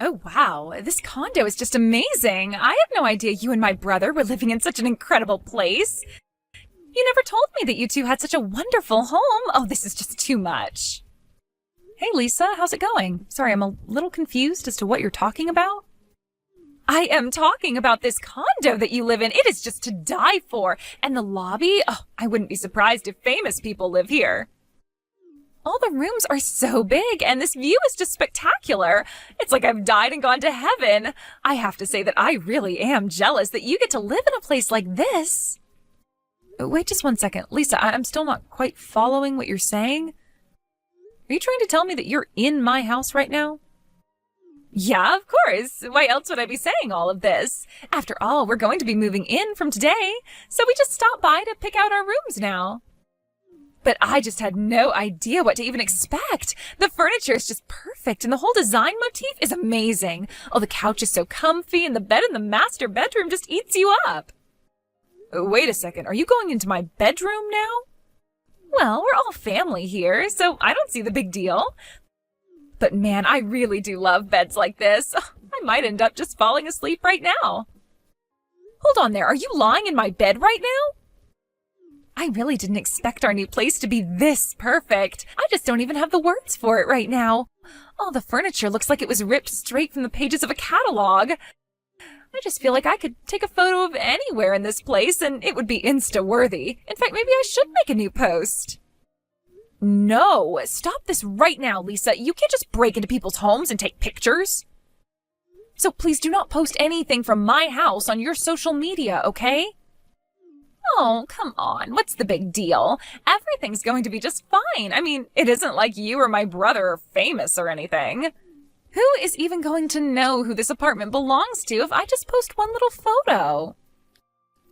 Oh, wow. This condo is just amazing. I had no idea you and my brother were living in such an incredible place. You never told me that you two had such a wonderful home. Oh, this is just too much. Hey, Lisa, how's it going? Sorry, I'm a little confused as to what you're talking about. I am talking about this condo that you live in. It is just to die for. And the lobby? Oh, I wouldn't be surprised if famous people live here. All the rooms are so big, and this view is just spectacular. It's like I've died and gone to heaven. I have to say that I really am jealous that you get to live in a place like this. Wait just one second. Lisa, I'm still not quite following what you're saying. Are you trying to tell me that you're in my house right now? Yeah, of course. Why else would I be saying all of this? After all, we're going to be moving in from today, so we just stopped by to pick out our rooms now. But I just had no idea what to even expect. The furniture is just perfect, and the whole design motif is amazing. Oh, the couch is so comfy, and the bed in the master bedroom just eats you up. Wait a second, are you going into my bedroom now? Well, we're all family here, so I don't see the big deal. But man, I really do love beds like this. I might end up just falling asleep right now. Hold on there, are you lying in my bed right now? I really didn't expect our new place to be this perfect. I just don't even have the words for it right now. All the furniture looks like it was ripped straight from the pages of a catalog. I just feel like I could take a photo of anywhere in this place and it would be Insta-worthy. In fact, maybe I should make a new post. No, stop this right now, Lisa. You can't just break into people's homes and take pictures. So please do not post anything from my house on your social media, okay? Oh, come on. What's the big deal? Everything's going to be just fine. I mean, it isn't like you or my brother are famous or anything. Who is even going to know who this apartment belongs to if I just post one little photo?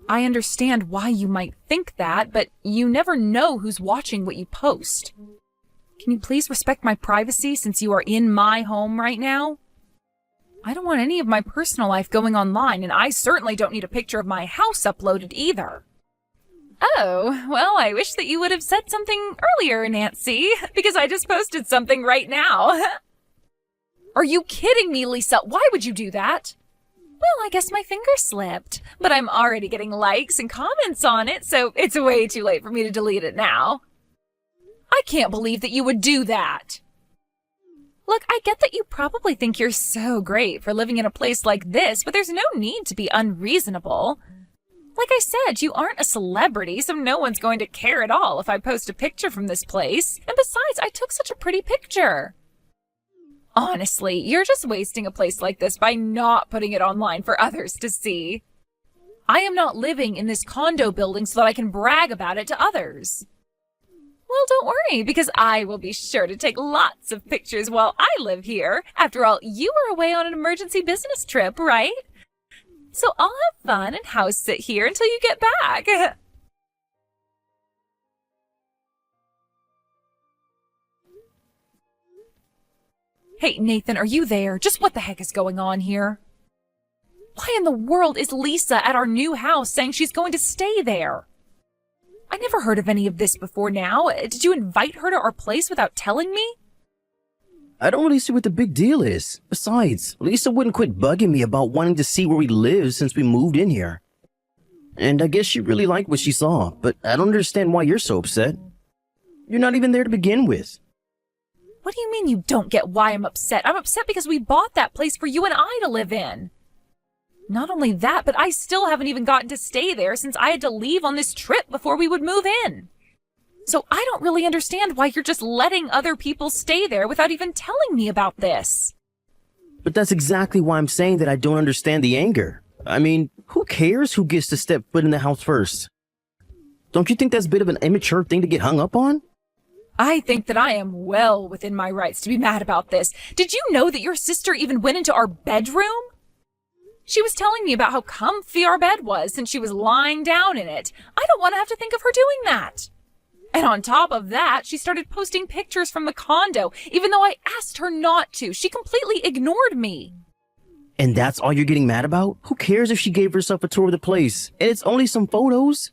I understand why you might think that, but you never know who's watching what you post. Can you please respect my privacy since you are in my home right now? I don't want any of my personal life going online, and I certainly don't need a picture of my house uploaded either. Oh, well, I wish that you would have said something earlier, Nancy, because I just posted something right now. Are you kidding me, Lisa? Why would you do that? Well, I guess my finger slipped, but I'm already getting likes and comments on it, so it's way too late for me to delete it now. I can't believe that you would do that. Look, I get that you probably think you're so great for living in a place like this, but there's no need to be unreasonable. Like I said, you aren't a celebrity, so no one's going to care at all if I post a picture from this place. And besides, I took such a pretty picture. Honestly, you're just wasting a place like this by not putting it online for others to see. I am not living in this condo building so that I can brag about it to others. Well, don't worry, because I will be sure to take lots of pictures while I live here. After all, you were away on an emergency business trip, right? So I'll have fun and house sit here until you get back. Hey, Nathan, are you there? Just what the heck is going on here? Why in the world is Lisa at our new house saying she's going to stay there? I never heard of any of this before now. Did you invite her to our place without telling me? I don't really see what the big deal is. Besides, Lisa wouldn't quit bugging me about wanting to see where we live since we moved in here. And I guess she really liked what she saw, but I don't understand why you're so upset. You're not even there to begin with. What do you mean you don't get why I'm upset? I'm upset because we bought that place for you and I to live in. Not only that, but I still haven't even gotten to stay there since I had to leave on this trip before we would move in. So I don't really understand why you're just letting other people stay there without even telling me about this. But that's exactly why I'm saying that I don't understand the anger. I mean, who cares who gets to step foot in the house first? Don't you think that's a bit of an immature thing to get hung up on? I think that I am well within my rights to be mad about this. Did you know that your sister even went into our bedroom? She was telling me about how comfy our bed was since she was lying down in it. I don't want to have to think of her doing that. And on top of that, she started posting pictures from the condo, even though I asked her not to. She completely ignored me. And that's all you're getting mad about? Who cares if she gave herself a tour of the place? And it's only some photos.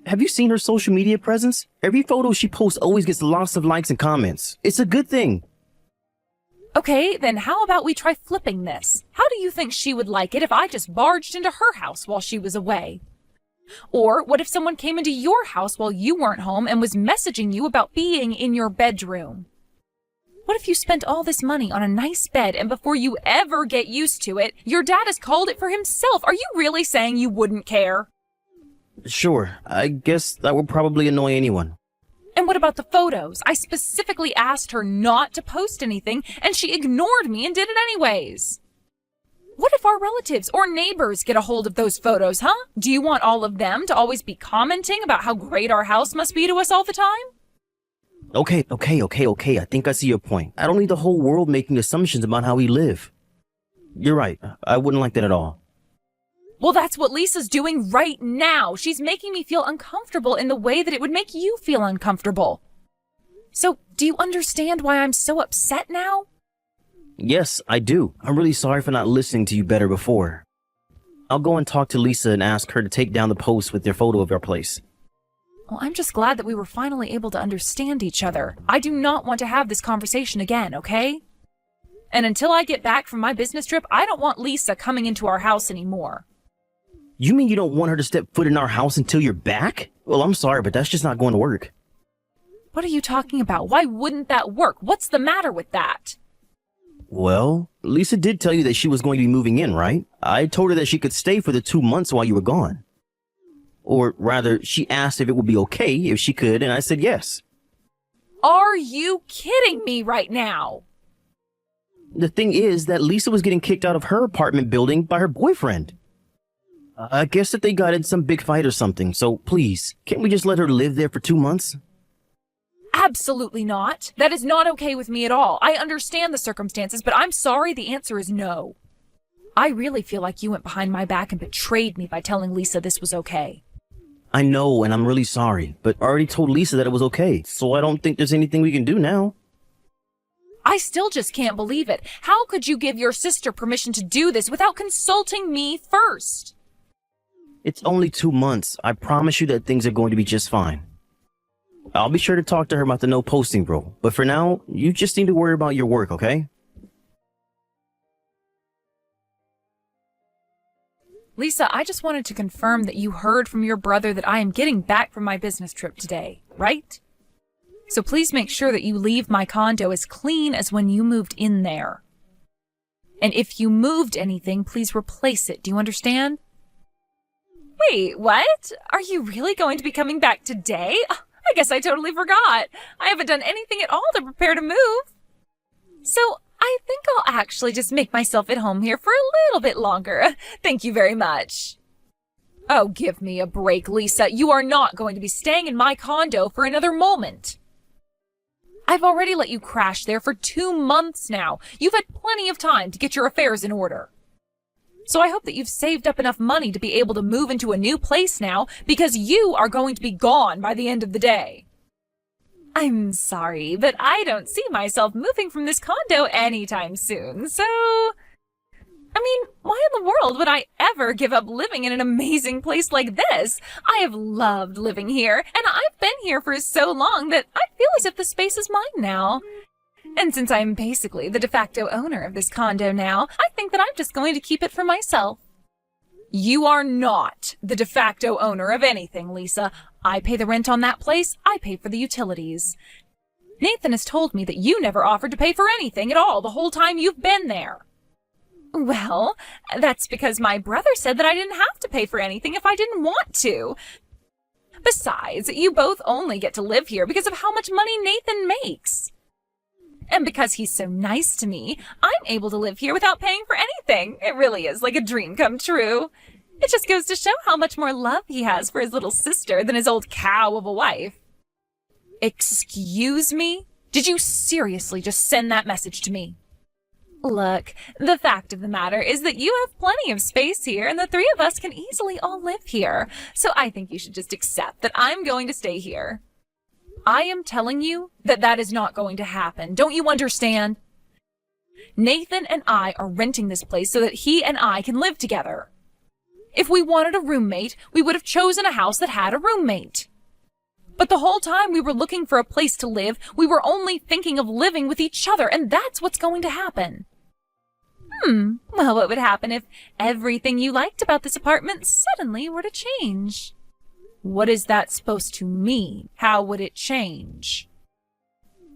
Have you seen her social media presence? Every photo she posts always gets lots of likes and comments. It's a good thing. Okay, then how about we try flipping this? How do you think she would like it if I just barged into her house while she was away? Or what if someone came into your house while you weren't home and was messaging you about being in your bedroom? What if you spent all this money on a nice bed and before you ever get used to it, your dad has called it for himself? Are you really saying you wouldn't care? Sure, I guess that would probably annoy anyone. And what about the photos? I specifically asked her not to post anything, and she ignored me and did it anyways. What if our relatives or neighbors get a hold of those photos, huh? Do you want all of them to always be commenting about how great our house must be to us all the time? Okay. I think I see your point. I don't need the whole world making assumptions about how we live. You're right. I wouldn't like that at all. Well, that's what Lisa's doing right now. She's making me feel uncomfortable in the way that it would make you feel uncomfortable. So, do you understand why I'm so upset now? Yes, I do. I'm really sorry for not listening to you better before. I'll go and talk to Lisa and ask her to take down the post with their photo of our place. Well, I'm just glad that we were finally able to understand each other. I do not want to have this conversation again, okay? And until I get back from my business trip, I don't want Lisa coming into our house anymore. You mean you don't want her to step foot in our house until you're back? Well, I'm sorry, but that's just not going to work. What are you talking about? Why wouldn't that work? What's the matter with that? Well, Lisa did tell you that she was going to be moving in, right? I told her that she could stay for the 2 months while you were gone. Or rather, she asked if it would be okay if she could, and I said yes. Are you kidding me right now? The thing is that Lisa was getting kicked out of her apartment building by her boyfriend. I guess that they got in some big fight or something, so please, can't we just let her live there for 2 months? Absolutely not. That is not okay with me at all. I understand the circumstances, but I'm sorry, the answer is no. I really feel like you went behind my back and betrayed me by telling Lisa this was okay. I know, and I'm really sorry, but I already told Lisa that it was okay, so I don't think there's anything we can do now. I still just can't believe it. How could you give your sister permission to do this without consulting me first? It's only 2 months. I promise you that things are going to be just fine. I'll be sure to talk to her about the no posting rule, but for now, you just need to worry about your work, okay? Lisa, I just wanted to confirm that you heard from your brother that I am getting back from my business trip today, right? So please make sure that you leave my condo as clean as when you moved in there. And if you moved anything, please replace it. Do you understand? Wait, what? Are you really going to be coming back today? I guess I totally forgot. I haven't done anything at all to prepare to move. So I think I'll actually just make myself at home here for a little bit longer. Thank you very much. Oh, give me a break, Lisa. You are not going to be staying in my condo for another moment. I've already let you crash there for 2 months now. You've had plenty of time to get your affairs in order. So I hope that you've saved up enough money to be able to move into a new place now, because you are going to be gone by the end of the day. I'm sorry, but I don't see myself moving from this condo anytime soon, so... I mean, why in the world would I ever give up living in an amazing place like this? I have loved living here, and I've been here for so long that I feel as if the space is mine now. And since I'm basically the de facto owner of this condo now, I think that I'm just going to keep it for myself. You are not the de facto owner of anything, Lisa. I pay the rent on that place. I pay for the utilities. Nathan has told me that you never offered to pay for anything at all the whole time you've been there. Well, that's because my brother said that I didn't have to pay for anything if I didn't want to. Besides, you both only get to live here because of how much money Nathan makes. And because he's so nice to me, I'm able to live here without paying for anything. It really is like a dream come true. It just goes to show how much more love he has for his little sister than his old cow of a wife. Excuse me? Did you seriously just send that message to me? Look, the fact of the matter is that you have plenty of space here and the three of us can easily all live here. So I think you should just accept that I'm going to stay here. I am telling you that that is not going to happen. Don't you understand? Nathan and I are renting this place so that he and I can live together. If we wanted a roommate, we would have chosen a house that had a roommate. But the whole time we were looking for a place to live, we were only thinking of living with each other, and that's what's going to happen. Well, what would happen if everything you liked about this apartment suddenly were to change? What is that supposed to mean? How would it change?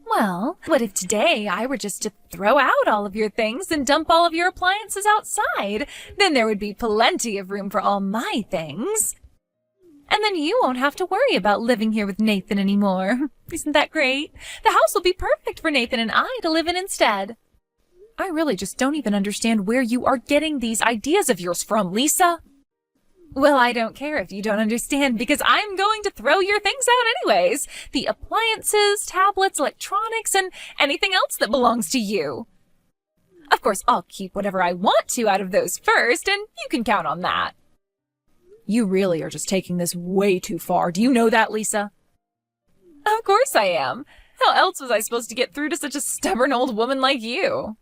Well, what if today I were just to throw out all of your things and dump all of your appliances outside? Then there would be plenty of room for all my things. And then you won't have to worry about living here with Nathan anymore. Isn't that great? The house will be perfect for Nathan and I to live in instead. I really just don't even understand where you are getting these ideas of yours from, Lisa. Well, I don't care if you don't understand, because I'm going to throw your things out anyways. The appliances, tablets, electronics, and anything else that belongs to you. Of course, I'll keep whatever I want to out of those first, and you can count on that. You really are just taking this way too far. Do you know that, Lisa? Of course I am. How else was I supposed to get through to such a stubborn old woman like you?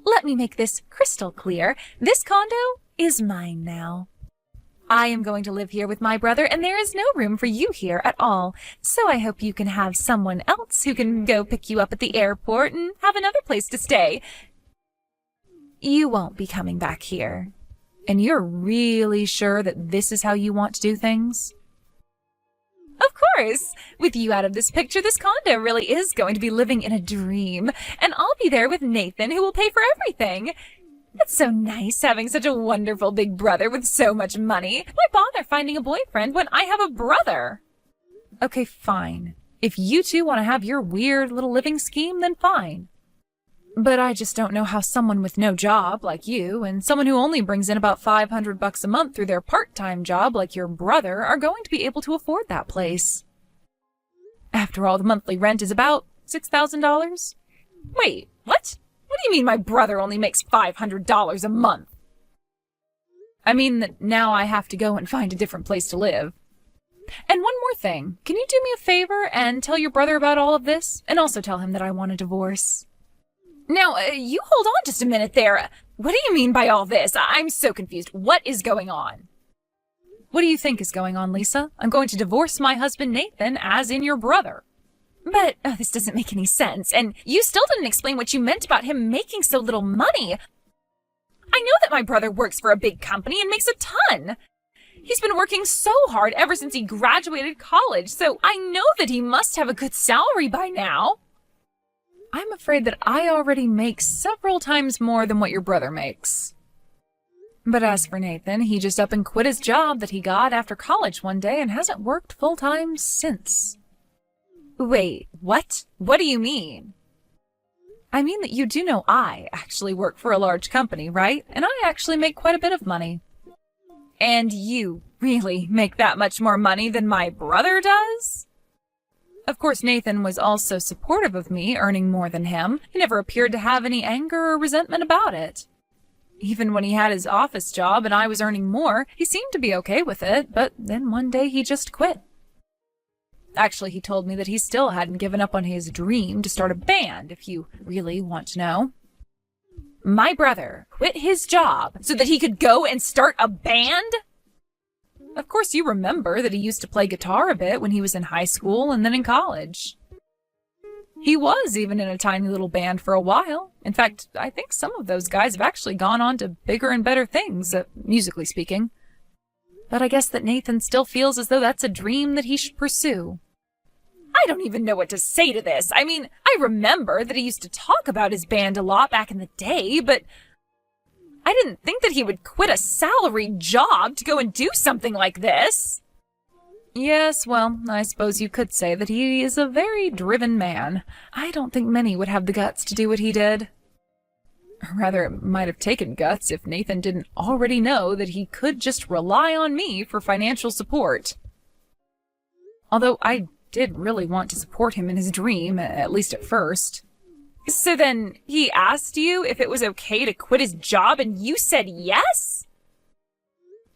Let me make this crystal clear. This condo is mine now. I am going to live here with my brother, and there is no room for you here at all. So I hope you can have someone else who can go pick you up at the airport and have another place to stay. You won't be coming back here. And you're really sure that this is how you want to do things? Of course! With you out of this picture, this condo really is going to be living in a dream. And I'll be there with Nathan, who will pay for everything. It's so nice having such a wonderful big brother with so much money. Why bother finding a boyfriend when I have a brother? Okay, fine. If you two want to have your weird little living scheme, then fine. But I just don't know how someone with no job like you and someone who only brings in about $500 a month through their part-time job like your brother are going to be able to afford that place. After all, the monthly rent is about $6,000. Wait, what? What do you mean my brother only makes $500 a month? I mean that now I have to go and find a different place to live. And one more thing, can you do me a favor and tell your brother about all of this? And also tell him that I want a divorce. Now, you hold on just a minute there. What do you mean by all this? I'm so confused. What is going on? What do you think is going on, Lisa? I'm going to divorce my husband, Nathan, as in your brother. But this doesn't make any sense, and you still didn't explain what you meant about him making so little money. I know that my brother works for a big company and makes a ton. He's been working so hard ever since he graduated college, so I know that he must have a good salary by now. I'm afraid that I already make several times more than what your brother makes. But as for Nathan, he just up and quit his job that he got after college one day and hasn't worked full-time since. Wait, what? What do you mean? I mean that you do know I actually work for a large company, right? And I actually make quite a bit of money. And you really make that much more money than my brother does? Of course, Nathan was also supportive of me earning more than him. He never appeared to have any anger or resentment about it. Even when he had his office job and I was earning more, he seemed to be okay with it, but then one day he just quit. Actually, he told me that he still hadn't given up on his dream to start a band, if you really want to know. My brother quit his job so that he could go and start a band? Of course, you remember that he used to play guitar a bit when he was in high school and then in college. He was even in a tiny little band for a while. In fact, I think some of those guys have actually gone on to bigger and better things, musically speaking. But I guess that Nathan still feels as though that's a dream that he should pursue. I don't even know what to say to this. I mean, I remember that he used to talk about his band a lot back in the day, but I didn't think that he would quit a salaried job to go and do something like this. Yes, well, I suppose you could say that he is a very driven man. I don't think many would have the guts to do what he did. Rather, it might have taken guts if Nathan didn't already know that he could just rely on me for financial support. Although I did really want to support him in his dream, at least at first. So then, he asked you if it was okay to quit his job and you said yes?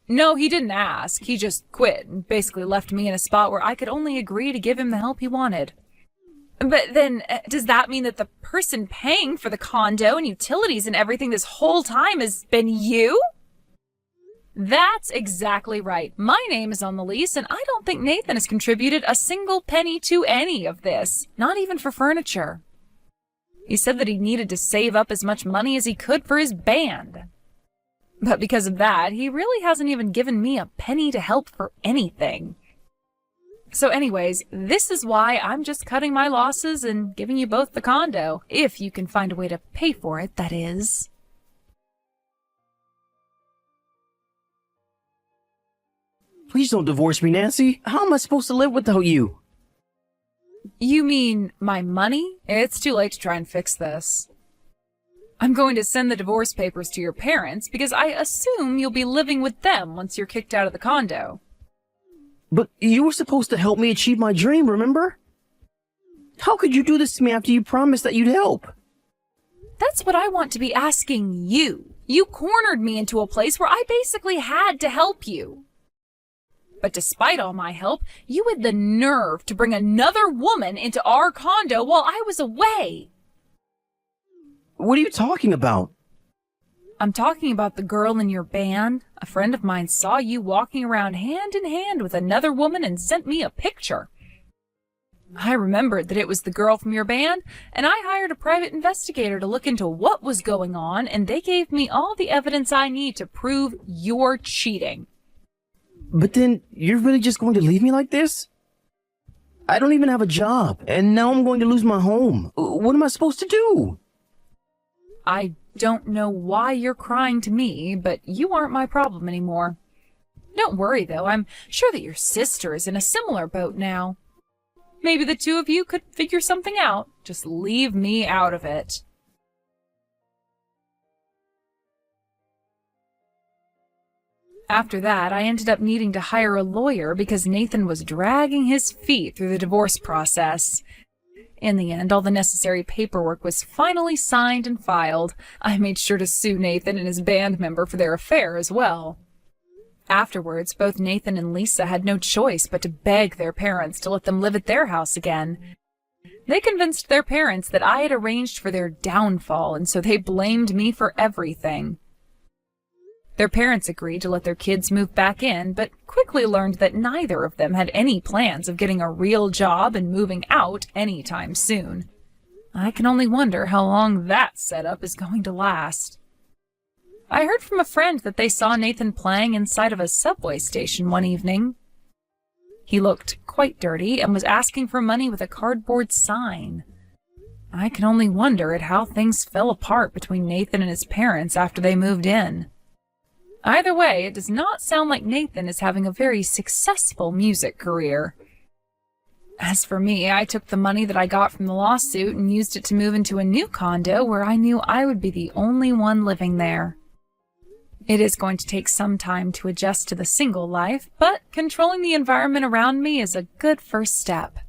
No, he didn't ask. He just quit and basically left me in a spot where I could only agree to give him the help he wanted. But then, does that mean that the person paying for the condo and utilities and everything this whole time has been you? That's exactly right. My name is on the lease, and I don't think Nathan has contributed a single penny to any of this, not even for furniture. He said that he needed to save up as much money as he could for his band. But because of that, he really hasn't even given me a penny to help for anything. So anyways, this is why I'm just cutting my losses and giving you both the condo, if you can find a way to pay for it, that is. Please don't divorce me, Nancy. How am I supposed to live without you? You mean my money? It's too late to try and fix this. I'm going to send the divorce papers to your parents because I assume you'll be living with them once you're kicked out of the condo. But you were supposed to help me achieve my dream, remember? How could you do this to me after you promised that you'd help? That's what I want to be asking you. You cornered me into a place where I basically had to help you. But despite all my help, you had the nerve to bring another woman into our condo while I was away. What are you talking about? I'm talking about the girl in your band. A friend of mine saw you walking around hand in hand with another woman and sent me a picture. I remembered that it was the girl from your band, and I hired a private investigator to look into what was going on, and they gave me all the evidence I need to prove you're cheating. But then, you're really just going to leave me like this? I don't even have a job, and now I'm going to lose my home. What am I supposed to do? I don't know why you're crying to me, but you aren't my problem anymore. Don't worry, though. I'm sure that your sister is in a similar boat now. Maybe the two of you could figure something out. Just leave me out of it. After that, I ended up needing to hire a lawyer because Nathan was dragging his feet through the divorce process. In the end, all the necessary paperwork was finally signed and filed. I made sure to sue Nathan and his band member for their affair as well. Afterwards, both Nathan and Lisa had no choice but to beg their parents to let them live at their house again. They convinced their parents that I had arranged for their downfall, and so they blamed me for everything. Their parents agreed to let their kids move back in, but quickly learned that neither of them had any plans of getting a real job and moving out anytime soon. I can only wonder how long that setup is going to last. I heard from a friend that they saw Nathan playing inside of a subway station one evening. He looked quite dirty and was asking for money with a cardboard sign. I can only wonder at how things fell apart between Nathan and his parents after they moved in. Either way, it does not sound like Nathan is having a very successful music career. As for me, I took the money that I got from the lawsuit and used it to move into a new condo where I knew I would be the only one living there. It is going to take some time to adjust to the single life, but controlling the environment around me is a good first step.